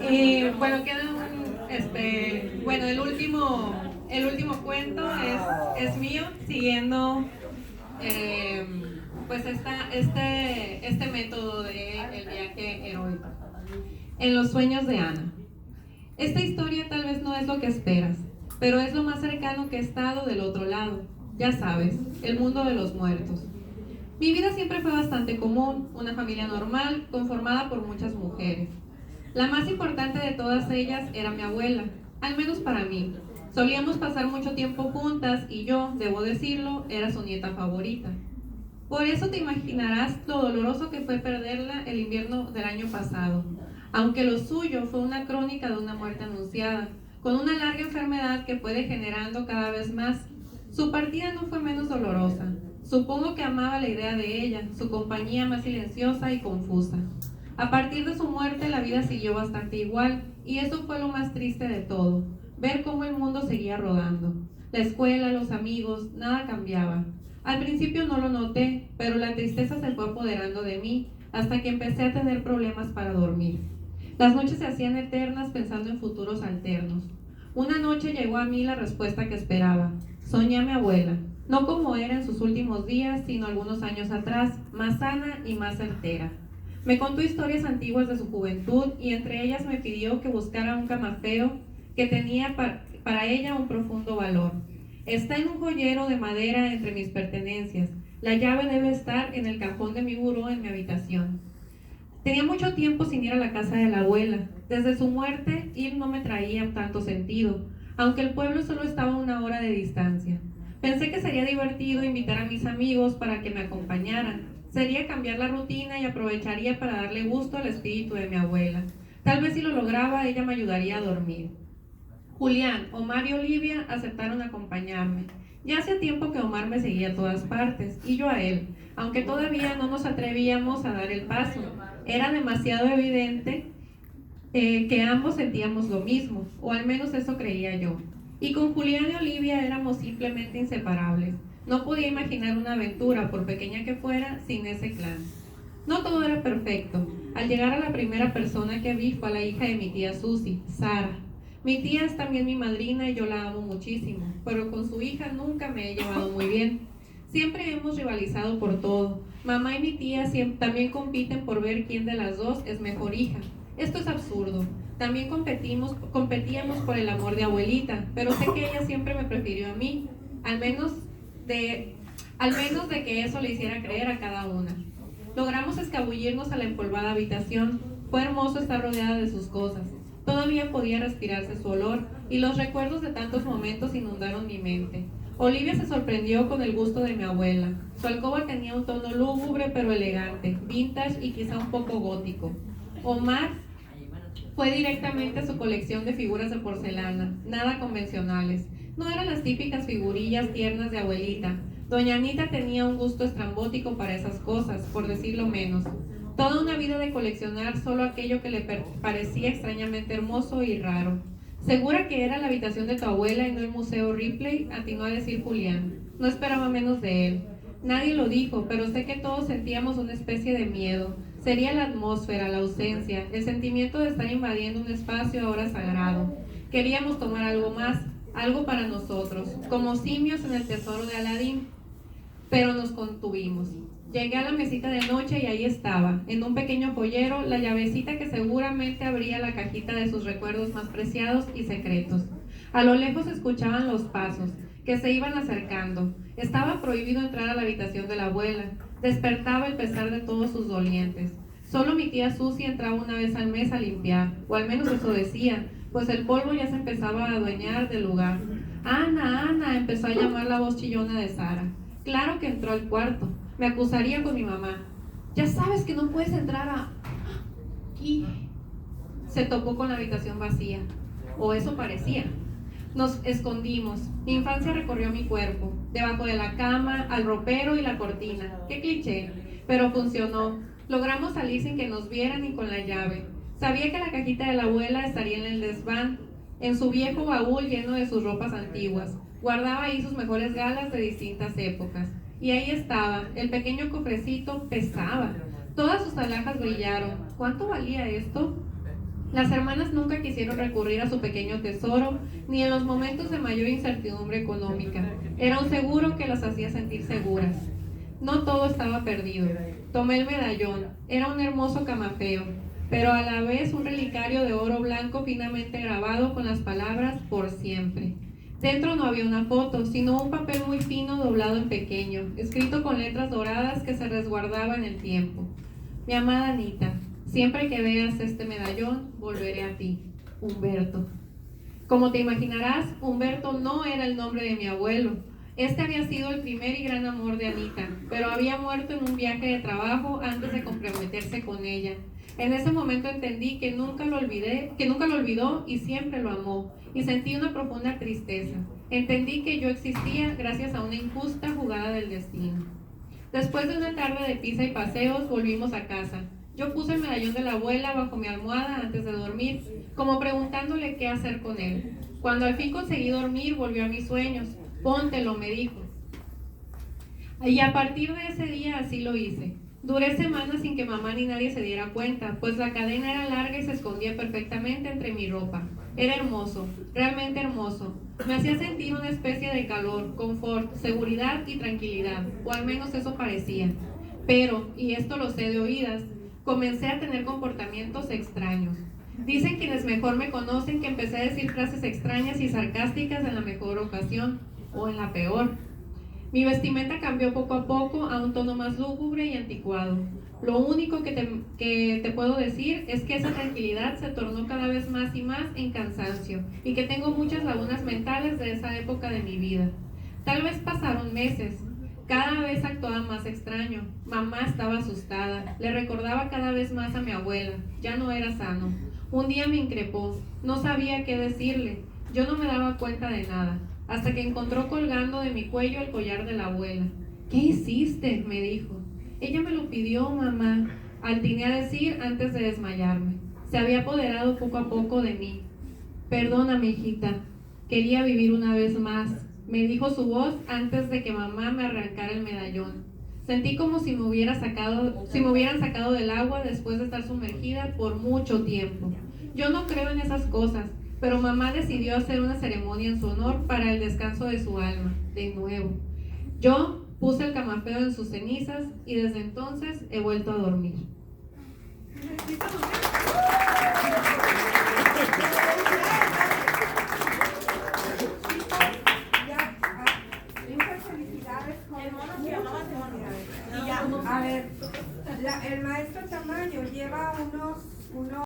Y bueno, queda bueno, el último cuento es mío, siguiendo pues este método de el viaje heroico. En los sueños de Ana. Esta historia tal vez no es lo que esperas, pero es lo más cercano que he estado del otro lado. Ya sabes, el mundo de los muertos. Mi vida siempre fue bastante común, una familia normal, conformada por muchas mujeres. La más importante de todas ellas era mi abuela, al menos para mí. Solíamos pasar mucho tiempo juntas y yo, debo decirlo, era su nieta favorita. Por eso te imaginarás lo doloroso que fue perderla el invierno del año pasado, aunque lo suyo fue una crónica de una muerte anunciada, con una larga enfermedad que fue degenerando cada vez más. Su partida no fue menos dolorosa. Supongo que amaba la idea de ella, su compañía más silenciosa y confusa. A partir de su muerte la vida siguió bastante igual, y eso fue lo más triste de todo, ver cómo el mundo seguía rodando. La escuela, los amigos, nada cambiaba. Al principio no lo noté, pero la tristeza se fue apoderando de mí, hasta que empecé a tener problemas para dormir. Las noches se hacían eternas pensando en futuros alternos. Una noche llegó a mí la respuesta que esperaba. Soñé a mi abuela, no como era en sus últimos días, sino algunos años atrás, más sana y más certera. Me contó historias antiguas de su juventud y entre ellas me pidió que buscara un camafeo que tenía para ella un profundo valor. Está en un joyero de madera entre mis pertenencias. La llave debe estar en el cajón de mi buró en mi habitación. Tenía mucho tiempo sin ir a la casa de la abuela. Desde su muerte, ir no me traía tanto sentido, aunque el pueblo solo estaba a 1 hora de distancia. Pensé que sería divertido invitar a mis amigos para que me acompañaran. Sería cambiar la rutina y aprovecharía para darle gusto al espíritu de mi abuela. Tal vez si lo lograba, ella me ayudaría a dormir. Julián, Omar y Olivia aceptaron acompañarme. Ya hacía tiempo que Omar me seguía a todas partes, y yo a él, aunque todavía no nos atrevíamos a dar el paso. Era demasiado evidente que ambos sentíamos lo mismo, o al menos eso creía yo. Y con Julián y Olivia éramos simplemente inseparables. No podía imaginar una aventura, por pequeña que fuera, sin ese clan. No todo era perfecto. Al llegar a la primera persona que vi fue a la hija de mi tía Susi, Sara. Mi tía es también mi madrina y yo la amo muchísimo, pero con su hija nunca me he llevado muy bien. Siempre hemos rivalizado por todo. Mamá y mi tía también compiten por ver quién de las dos es mejor hija. Esto es absurdo. También competíamos por el amor de abuelita, pero sé que ella siempre me prefirió a mí, al menos de que eso le hiciera creer a cada una. Logramos escabullirnos a la empolvada habitación. Fue hermoso estar rodeada de sus cosas. Todavía podía respirarse su olor, y los recuerdos de tantos momentos inundaron mi mente. Olivia se sorprendió con el gusto de mi abuela. Su alcoba tenía un tono lúgubre pero elegante, vintage y quizá un poco gótico. Omar fue directamente a su colección de figuras de porcelana, nada convencionales. No eran las típicas figurillas tiernas de abuelita. Doña Anita tenía un gusto estrambótico para esas cosas, por decirlo menos. Toda una vida de coleccionar solo aquello que le parecía extrañamente hermoso y raro. ¿Segura que era la habitación de tu abuela y no el Museo Ripley?, atinó a decir Julián. No esperaba menos de él. Nadie lo dijo, pero sé que todos sentíamos una especie de miedo. Sería la atmósfera, la ausencia, el sentimiento de estar invadiendo un espacio ahora sagrado. Queríamos tomar algo más, algo para nosotros, como simios en el tesoro de Aladín, pero nos contuvimos. Llegué a la mesita de noche y ahí estaba, en un pequeño joyero, la llavecita que seguramente abría la cajita de sus recuerdos más preciados y secretos. A lo lejos se escuchaban los pasos, que se iban acercando. Estaba prohibido entrar a la habitación de la abuela. Despertaba el pesar de todos sus dolientes. Solo mi tía Susi entraba una vez al mes a limpiar, o al menos eso decía, pues el polvo ya se empezaba a adueñar del lugar. «Ana, Ana», empezó a llamar la voz chillona de Sara. Claro que entró al cuarto. Me acusaría con mi mamá. «Ya sabes que no puedes entrar a...» Y se topó con la habitación vacía. O eso parecía. Nos escondimos. Mi infancia recorrió mi cuerpo, debajo de la cama, al ropero y la cortina. ¡Qué cliché! Pero funcionó. Logramos salir sin que nos vieran ni con la llave. Sabía que la cajita de la abuela estaría en el desván, en su viejo baúl lleno de sus ropas antiguas. Guardaba ahí sus mejores galas de distintas épocas. Y ahí estaba, el pequeño cofrecito pesaba. Todas sus alhajas brillaron. ¿Cuánto valía esto? Las hermanas nunca quisieron recurrir a su pequeño tesoro, ni en los momentos de mayor incertidumbre económica. Era un seguro que las hacía sentir seguras. No todo estaba perdido. Tomé el medallón. Era un hermoso camafeo, pero a la vez un relicario de oro blanco finamente grabado con las palabras "por siempre". Dentro no había una foto, sino un papel muy fino doblado en pequeño, escrito con letras doradas que se resguardaba en el tiempo. Mi amada Anita, siempre que veas este medallón, volveré a ti. Humberto. Como te imaginarás, Humberto no era el nombre de mi abuelo. Este había sido el primer y gran amor de Anita, pero había muerto en un viaje de trabajo antes de comprometerse con ella. En ese momento entendí que nunca lo olvidó y siempre lo amó, y sentí una profunda tristeza. Entendí que yo existía gracias a una injusta jugada del destino. Después de una tarde de pizza y paseos, volvimos a casa. Yo puse el medallón de la abuela bajo mi almohada antes de dormir, como preguntándole qué hacer con él. Cuando al fin conseguí dormir, volvió a mis sueños. Póntelo, me dijo. Y a partir de ese día así lo hice. Duré semanas sin que mamá ni nadie se diera cuenta, pues la cadena era larga y se escondía perfectamente entre mi ropa. Era hermoso, realmente hermoso. Me hacía sentir una especie de calor, confort, seguridad y tranquilidad, o al menos eso parecía. Pero, y esto lo sé de oídas, comencé a tener comportamientos extraños. Dicen quienes mejor me conocen que empecé a decir frases extrañas y sarcásticas en la mejor ocasión, o en la peor. Mi vestimenta cambió poco a poco a un tono más lúgubre y anticuado. Lo único que te puedo decir es que esa tranquilidad se tornó cada vez más y más en cansancio, y que tengo muchas lagunas mentales de esa época de mi vida. Tal vez pasaron meses. Cada vez actuaba más extraño. Mamá estaba asustada. Le recordaba cada vez más a mi abuela. Ya no era sano. Un día me increpó. No sabía qué decirle. Yo no me daba cuenta de nada, hasta que encontró colgando de mi cuello el collar de la abuela. ¿Qué hiciste?, me dijo. Ella me lo pidió, mamá, atiné a decir antes de desmayarme. Se había apoderado poco a poco de mí. Perdóname, hijita. Quería vivir una vez más, me dijo su voz antes de que mamá me arrancara el medallón. Sentí como si me hubieran sacado del agua después de estar sumergida por mucho tiempo. Yo no creo en esas cosas, pero mamá decidió hacer una ceremonia en su honor para el descanso de su alma, de nuevo. Yo puse el camafeo en sus cenizas y desde entonces he vuelto a dormir. Muchas felicidades. A ver, el maestro Tamayo lleva unos